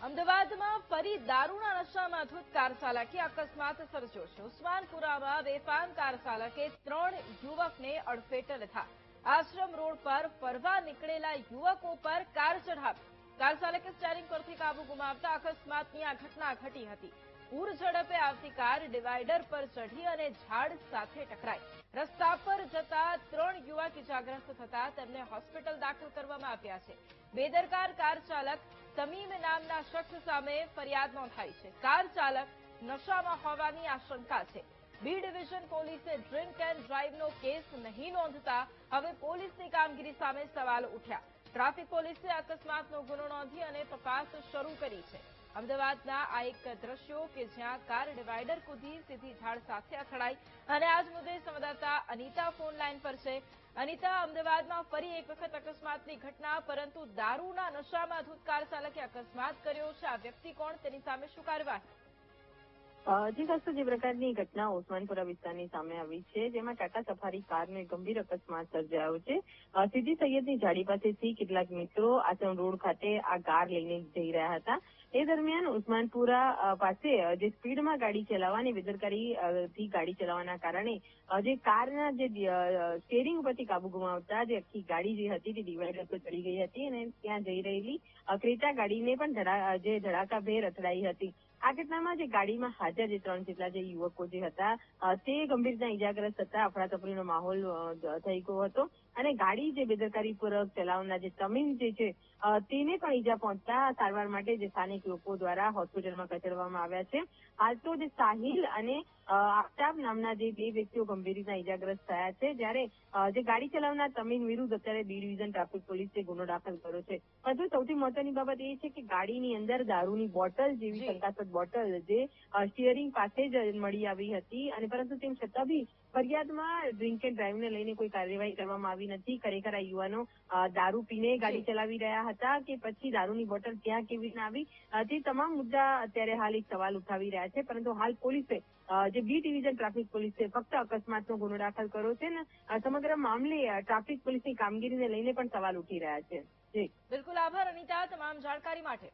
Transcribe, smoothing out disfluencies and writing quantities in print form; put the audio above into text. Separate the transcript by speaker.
Speaker 1: અમદાવાદમાં ફરી દારૂના નશામાં ધૂત કાર ચાલકે અકસ્માત સર્જ્યો છે। ઉસ્માનપુરામાં બેફામ કાર ચાલકે 3 યુવકને અડફેટે લેતા આશ્રમ રોડ પર ફરવા નીકળેલા યુવકો પર કાર ચઢાવી। કાર ચાલકે સ્ટીયરિંગ પરથી કાબુ ગુમાવતા અકસ્માતની આ ઘટના ઘટી હતી। પૂર ઝડપે આવતી કાર ડિવાઈડર પર ચઢી અને ઝાડ સાથે ટકરાઈ। રસ્તા પર જતા 3 યુવક ઇજાગ્રસ્ત થતા તેમને હોસ્પિટલ દાખલ કરવામાં આવ્યા છે। બેદરકાર કાર ચાલક તમીમ નામના શખ્સ સામે ફરિયાદ નોંધાઈ છે। કાર ચાલક નશામાં હોવાની આશંકા છે। બી ડિવિઝન પોલીસે ડ્રિંક એન્ડ ડ્રાઈવનો કેસ નહીં નોંધતા હવે પોલીસની કામગીરી સામે સવાલ ઉઠ્યા। ટ્રાફિક પોલીસે અકસ્માતનો ગુનો નોંધી અને તપાસ શરૂ કરી છે। અમદાવાદના આ એક દ્રશ્યો કે જ્યાં કાર ડિવાઈડર કૂદી સીધી ઝાડ સાથે અથડાઈ અને આજ મુદ્દે સંવાદદાતા અનિતા ફોન લાઈન પર છે। અનિતા, અમદાવાદમાં ફરી એક વખત અકસ્માતની ઘટના, પરંતુ દારૂના નશામાં ધૂત કાર ચાલકે અકસ્માત કર્યો છે। આ વ્યક્તિ કોણ, તેની સામે શું કાર્યવાહી?
Speaker 2: જી દોસ્તો, જે પ્રકારની ઘટના ઉસ્માનપુરા વિસ્તારની સામે આવી છે, જેમાં ટાટા સફારી કારનો એક ગંભીર અકસ્માત સર્જાયો છે। સીધી સૈયદની જાળી પાસેથી કેટલાક મિત્રો આશ્રમ રોડ ખાતે આ કાર લઈને જઈ રહ્યા હતા। એ દરમિયાન ઉસ્માનપુરા પાસે જે સ્પીડમાં ગાડી ચલાવવાની બેદરકારીથી ગાડી ચલાવવાના કારણે જે કારના જે સ્ટીયરિંગ ઉપરથી કાબુ ગુમાવતા જે આખી ગાડી જે હતી તે ડિવાઈડર પર ચડી ગઈ હતી અને ત્યાં જઈ રહેલી ક્રેટા ગાડીને પણ ધડાકાભેર અથડાઈ હતી। આ ઘટનામાં જે ગાડીમાં હાજર જે 3 જેટલા જે યુવકો જે હતા તે ગંભીર રીતના ઇજાગ્રસ્ત હતા। અફડાતફડીનો માહોલ થઈ ગયો હતો અને ગાડી જે બેદરકારીપૂર્વક ચલાવનાર જે તમીમ જે છે તેને પણ ઈજા પહોંચતા સારવાર માટે જે સ્થાનિક લોકો દ્વારા હોસ્પિટલમાં ખસેડવામાં આવ્યા છે। હાલ તો જે સાહિલ અને આફતાબ નામના જે 2 વ્યક્તિઓ ગંભીર રીતના ઇજાગ્રસ્ત થયા છે, જ્યારે જે ગાડી ચલાવનાર તમીમ વિરુદ્ધ અત્યારે બી ડિવિઝન ટ્રાફિક પોલીસે ગુનો દાખલ કર્યો છે। પરંતુ સૌથી મહત્વની બાબત એ છે કે ગાડીની અંદર દારૂની બોટલ જેવી શંકાસ્પદ બોટલ જે સ્ટીયરિંગ પાસે જ મળી આવી હતી અને પરંતુ તેમ છતાં બી ફરિયાદમાં ડ્રિંક એન્ડ ડ્રાઈવને લઈને કોઈ કાર્યવાહી કરવામાં આવી નથી। ખરેખર આ યુવાનો દારૂ પીને ગાડી ચલાવી રહ્યા હતા કે પછી દારૂની બોટલ ત્યાં કેવી રીતના આવી, તે તમામ મુદ્દા અત્યારે હાલ એક સવાલ ઉઠાવી રહ્યા છે। પરંતુ હાલ પોલીસે જે બી ડિવિઝન ટ્રાફિક પોલીસે ફક્ત અકસ્માતનો ગુનો દાખલ કર્યો છે ને સમગ્ર મામલે ટ્રાફિક પોલીસની કામગીરીને લઈને પણ સવાલ ઉઠી રહ્યા છે। જી
Speaker 1: બિલકુલ, આભાર અનિતા તમામ જાણકારી માટે।